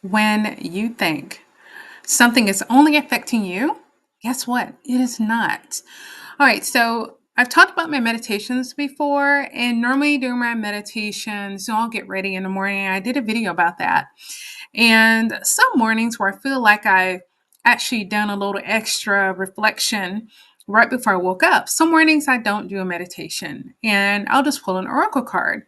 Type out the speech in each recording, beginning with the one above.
When you think something is only affecting you, guess what? It is not. All right, so I've talked about my meditations before, and normally during my meditations, I'll get ready in the morning. I did a video about that. And some mornings where I feel like I actually done a little extra reflection right before I woke up. Some mornings I don't do a meditation and I'll just pull an oracle card.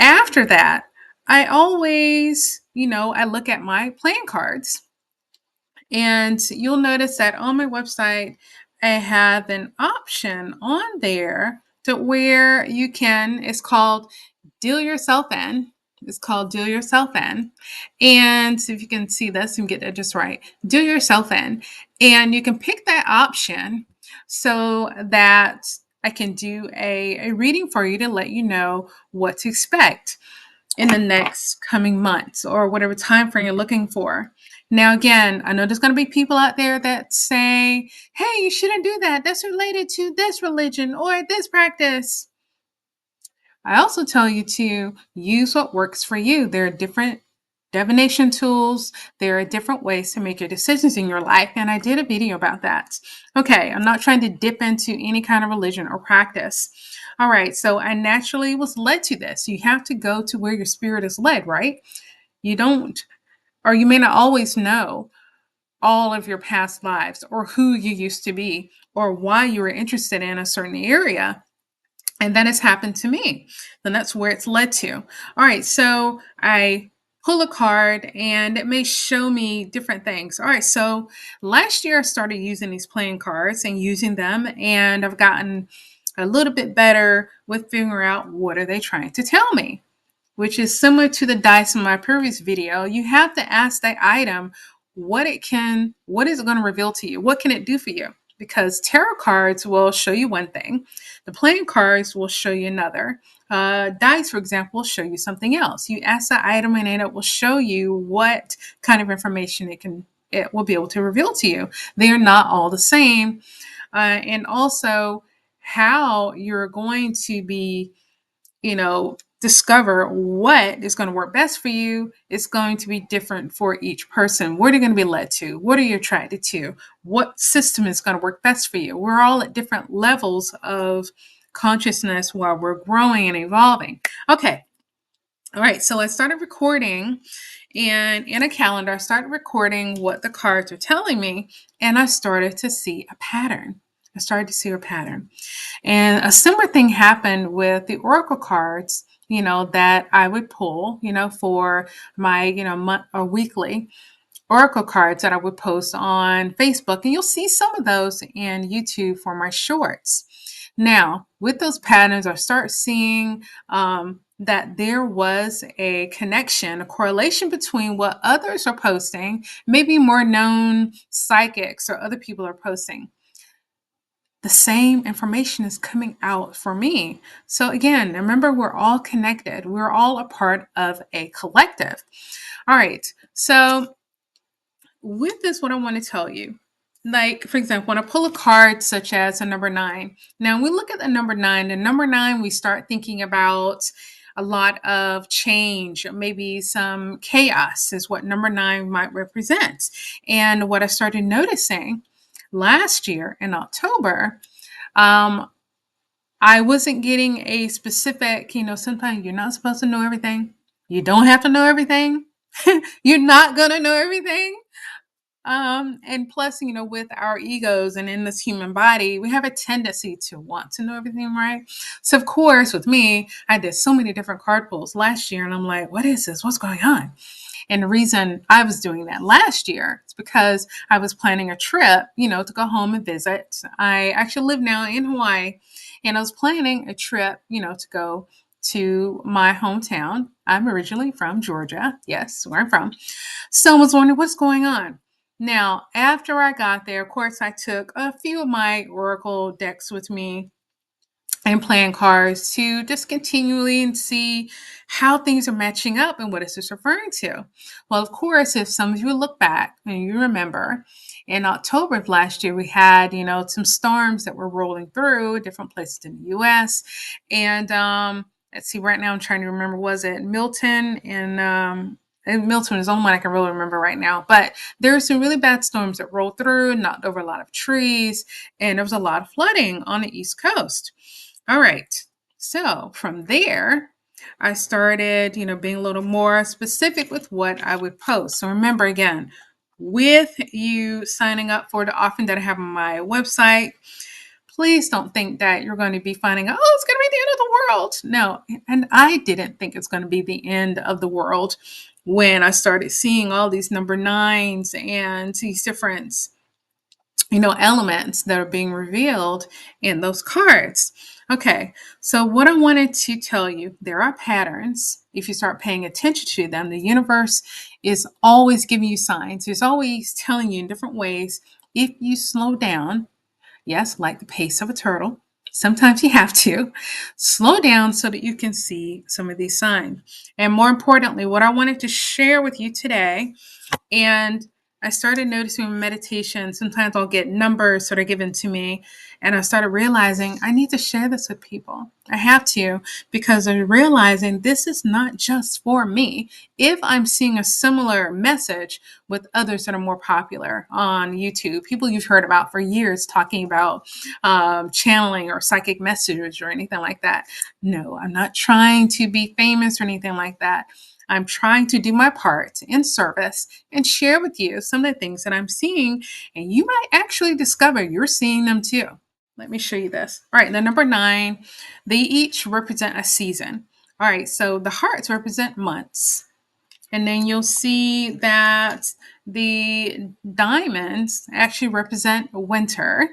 After that, I always, I look at my playing cards, and you'll notice that on my website, I have an option on there to where you can, it's called Deal Yourself In. It's called Deal Yourself In. And if you can see this and get it just right, Deal Yourself In. And you can pick that option so that I can do a reading for you to let you know what to expect in the next coming months or whatever time frame you're looking for. Now, again, I know there's going to be people out there that say, hey, you shouldn't do that. That's related to this religion or this practice. I also tell you to use what works for you. There are different divination tools. There are different ways to make your decisions in your life. And I did a video about that. Okay, I'm not trying to dip into any kind of religion or practice. All right, so I naturally was led to this. You have to go to where your spirit is led, right? You don't, or you may not always know all of your past lives or who you used to be or why you were interested in a certain area. And that has happened to me. Then that's where it's led to. All right, so I pull a card and it may show me different things. All right, so last year I started using these playing cards and using them, and I've gotten a little bit better with figuring out what are they trying to tell me, which is similar to the dice in my previous video. You have to ask that item what is it going to reveal to you? What can it do for you? Because tarot cards will show you one thing, the playing cards will show you another. Dice, for example, will show you something else. You ask the item and it will show you what kind of information it will be able to reveal to you. They are not all the same. And also how you're going to be, discover what is going to work best for you. It's going to be different for each person. What are you going to be led to? What are you attracted to? What system is going to work best for you? We're all at different levels of consciousness while we're growing and evolving. Okay. All right. So I started recording, and in a calendar, I started recording what the cards are telling me, and I started to see a pattern. And a similar thing happened with the oracle cards, that I would pull, for my, month or weekly oracle cards that I would post on Facebook. And you'll see some of those in YouTube for my shorts. Now, with those patterns, I start seeing that there was a connection, a correlation between what others are posting, maybe more known psychics or other people are posting. The same information is coming out for me. So again, remember, we're all connected. We're all a part of a collective. All right. So with this, what I want to tell you, like, for example, when I pull a card such as a number 9, now we look at the number 9, we start thinking about a lot of change, maybe some chaos is what number 9 might represent. And what I started noticing last year in October, um, I wasn't getting a specific, sometimes you're not supposed to know everything. You don't have to know everything. You're not going to know everything. And plus, with our egos and in this human body, we have a tendency to want to know everything, right? So, of course, with me, I did so many different card pulls last year, and I'm like, what is this? What's going on? And the reason I was doing that last year is because I was planning a trip, to go home and visit. I actually live now in Hawaii, and I was planning a trip, to go to my hometown. I'm originally from Georgia. Yes, where I'm from. So I was wondering what's going on. Now, after I got there, of course, I took a few of my Oracle decks with me and playing cards to just continually and see how things are matching up and what is this referring to. Well, of course, if some of you look back and you remember, in October of last year, we had, some storms that were rolling through different places in the U.S. And let's see, right now I'm trying to remember, was it Milton and And Milton is the only one I can really remember right now. But there were some really bad storms that rolled through, knocked over a lot of trees, and there was a lot of flooding on the East Coast. All right. So from there, I started, being a little more specific with what I would post. So remember again, with you signing up for the offering that I have on my website, please don't think that you're going to be finding out, oh, it's going to be the end of the world. No. And I didn't think it's going to be the end of the world when I started seeing all these number nines and these different, elements that are being revealed in those cards. Okay, so what I wanted to tell you, there are patterns. If you start paying attention to them, the universe is always giving you signs. It's always telling you in different ways. If you slow down, yes, like the pace of a turtle, sometimes you have to slow down so that you can see some of these signs. And more importantly, what I wanted to share with you today, and I started noticing in meditation, sometimes I'll get numbers that are given to me, and I started realizing I need to share this with people. I have to, because I'm realizing this is not just for me. If I'm seeing a similar message with others that are more popular on YouTube, people you've heard about for years talking about channeling or psychic messages or anything like that. No, I'm not trying to be famous or anything like that. I'm trying to do my part in service and share with you some of the things that I'm seeing, and you might actually discover you're seeing them too. Let me show you this. All right, the number nine, they each represent a season. All right, so the hearts represent months. And then you'll see that the diamonds actually represent winter.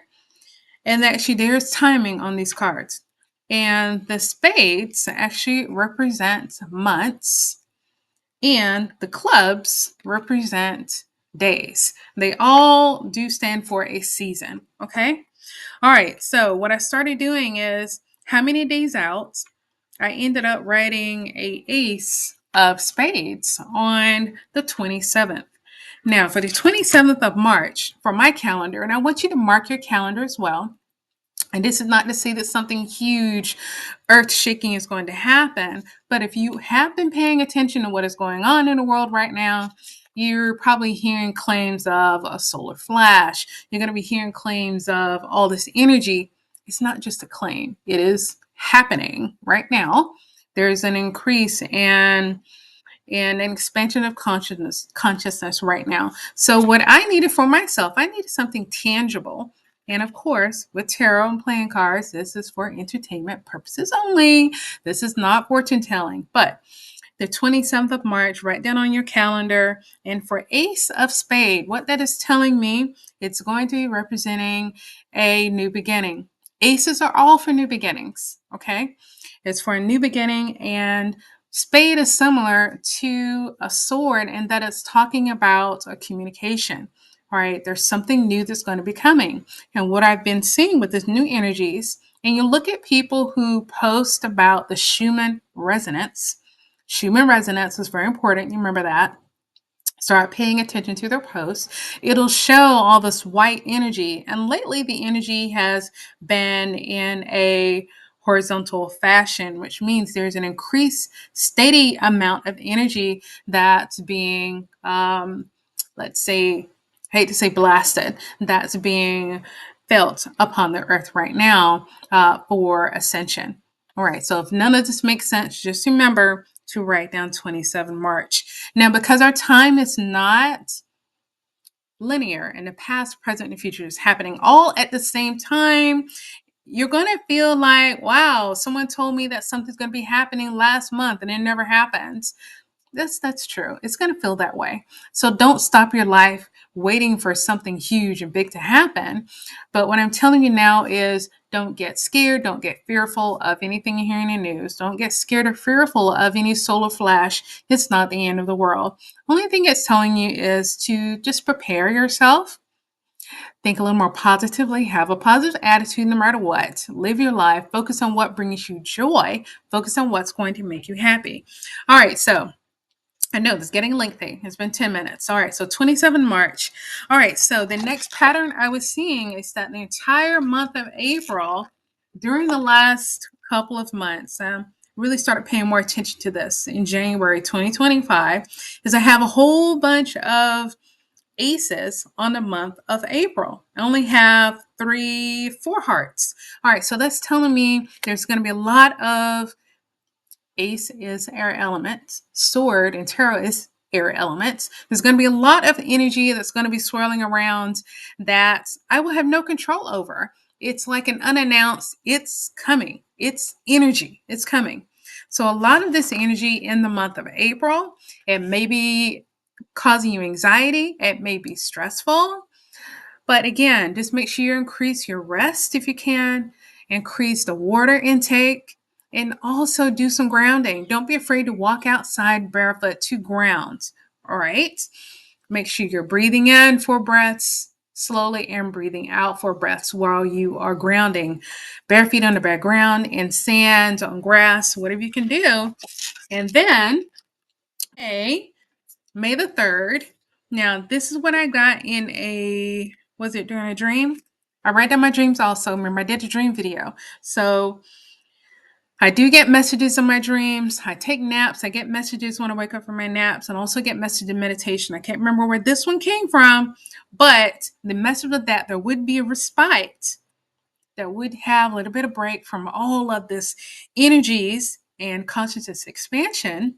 And actually, there's timing on these cards. And the spades actually represent months, and the clubs represent days. They all do stand for a season. Okay. All right. So what I started doing is how many days out? I ended up writing a ace of spades on the 27th. Now, for the 27th of March, for my calendar, and I want you to mark your calendar as well. And this is not to say that something huge, earth shaking is going to happen. But if you have been paying attention to what is going on in the world right now, you're probably hearing claims of a solar flash. You're going to be hearing claims of all this energy. It's not just a claim, it is happening right now. There's an increase and an expansion of consciousness right now. So what I needed for myself, I needed something tangible. And of course, with tarot and playing cards, this is for entertainment purposes only. This is not fortune telling. But the 27th of March, write down on your calendar. And for Ace of Spade, what that is telling me, it's going to be representing a new beginning. Aces are all for new beginnings, okay? It's for a new beginning, and spade is similar to a sword in that it's talking about a communication. All right, there's something new that's going to be coming. And what I've been seeing with this new energies, and you look at people who post about the Schumann resonance. Schumann resonance is very important. You remember that. Start paying attention to their posts. It'll show all this white energy. And lately, the energy has been in a horizontal fashion, which means there's an increased steady amount of energy that's being, let's say, I hate to say blasted, that's being felt upon the earth right now for ascension. All right, so if none of this makes sense, just remember to write down 27 March. Now, because our time is not linear and the past, present, and future is happening all at the same time, you're going to feel like, wow, someone told me that something's going to be happening last month and it never happens. That's true. It's going to feel that way. So don't stop your life waiting for something huge and big to happen. But what I'm telling you now is don't get scared. Don't get fearful of anything you hear in the news. Don't get scared or fearful of any solar flash. It's not the end of the world. Only thing it's telling you is to just prepare yourself. Think a little more positively. Have a positive attitude no matter what. Live your life. Focus on what brings you joy. Focus on what's going to make you happy. All right. So I know this is getting lengthy. It's been 10 minutes. All right, so 27 March. All right, so the next pattern I was seeing is that the entire month of April, during the last couple of months, really started paying more attention to this in January 2025 is I have a whole bunch of aces on the month of April. I only have three, four hearts. All right, so that's telling me there's going to be a lot of ace is air elements, sword and tarot is air elements. There's going to be a lot of energy that's going to be swirling around that I will have no control over. It's like an unannounced, it's coming. It's energy. It's coming. So a lot of this energy in the month of April, it may be causing you anxiety, it may be stressful, but again, just make sure you increase your rest if you can, increase the water intake, and also do some grounding. Don't be afraid to walk outside barefoot to ground. All right. Make sure you're breathing in 4 breaths slowly and breathing out 4 breaths while you are grounding. Bare feet on the bare ground, in sand, on grass, whatever you can do. And then, May the 3rd. Now, this is what I got in was it during a dream? I write down my dreams also. Remember, I did a dream video. So I do get messages in my dreams. I take naps. I get messages when I wake up from my naps and also get messages in meditation. I can't remember where this one came from, but the message of that there would be a respite, that would have a little bit of break from all of this energies and consciousness expansion.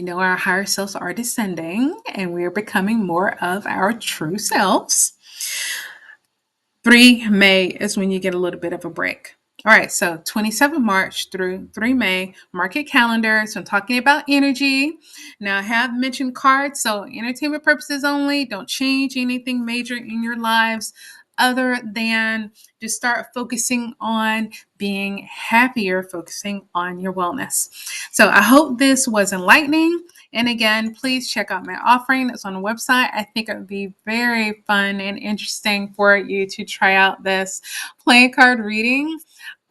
Our higher selves are descending and we are becoming more of our true selves. 3 May is when you get a little bit of a break. All right, so 27 March through 3 May, mark your calendar. So I'm talking about energy. Now, I have mentioned cards, so entertainment purposes only. Don't change anything major in your lives other than just start focusing on being happier, focusing on your wellness. So I hope this was enlightening. And again, please check out my offering that's on the website. I think it would be very fun and interesting for you to try out this playing card reading.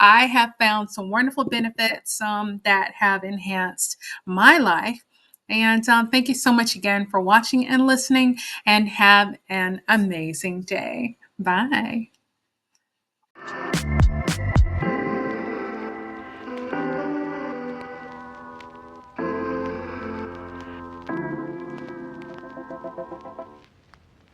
I have found some wonderful benefits that have enhanced my life. And thank you so much again for watching and listening, and have an amazing day. Bye.